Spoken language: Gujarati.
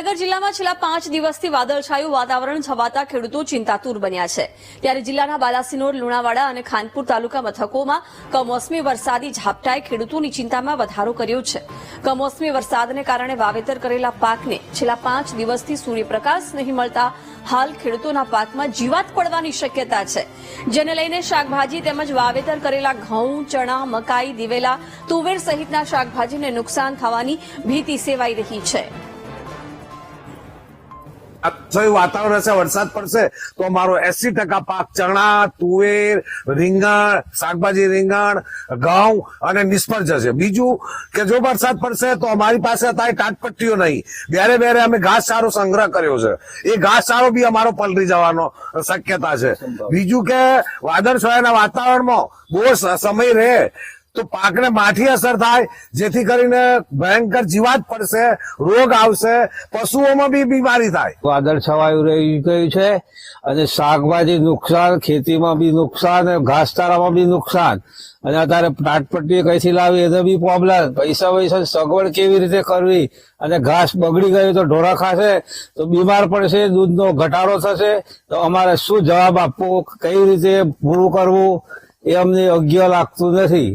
જામનગર જિલ્લામાં છેલ્લા 5 દિવસથી વાદળછાયું વાતાવરણ છવાતા ખેડૂતો ચિંતાતુર બન્યા છે। ત્યારે જિલ્લાના બાલાસિનોર, લુણાવાડા અને ખાનપુર તાલુકા મથકોમાં કમોસમી વરસાદી ઝાપટાએ ખેડૂતોની ચિંતામાં વધારો કર્યો છે। કમોસમી વરસાદને કારણે વાવેતર કરેલા પાકને છેલ્લા 5 દિવસથી સૂર્યપ્રકાશ નહીં મળતા હાલ ખેડૂતોના પાકમાં જીવાત પડવાની શક્યતા છે, જેને લઈને શાકભાજી તેમજ વાવેતર કરેલા ઘઉં, ચણા, મકાઈ, દિવેલા, તુવેર સહિતના શાકભાજીને નુકસાન થવાની ભીતિ સેવાઈ રહી છે। વાતાવરણ હશે, વરસાદ પડશે તો અમારો 80% પાક ચણા, તુવેર, રીંગણ, શાકભાજી, રીંગણ, ઘઉં અને નિષ્ફળ જશે। બીજું કે જો વરસાદ પડશે તો અમારી પાસે અત્યારે ટાટપટ્ટીઓ નહીં, બેરે બેરે અમે ઘાસચારો સંગ્રહ કર્યો છે, એ ઘાસચારો બી અમારો પલળી જવાનો શક્યતા છે। બીજું કે વાદળછાયાના વાતાવરણમાં બહુ સમય રહે તો પાકને માઠી અસર થાય, જેથી કરીને ભયંકર જીવાત પડશે, રોગ આવશે, પશુઓમાં બી બીમારી થાય। વાદળ છવાયું રહી ગયું છે અને શાકભાજી નુકસાન, ખેતીમાં બી નુકસાન, ઘાસચારામાં બી નુકસાન, અને અત્યારે ટાટપટ્ટી કઈથી લાવી એને બી પ્રોબ્લેમ, પૈસા સગવડ કેવી રીતે કરવી, અને ઘાસ બગડી ગયું તો ઢોરા ખાશે તો બીમાર પડશે, દૂધનો ઘટાડો થશે, તો અમારે શું જવાબ આપવો, કઈ રીતે પૂરું કરવું એ અમને યોગ્ય લાગતું નથી।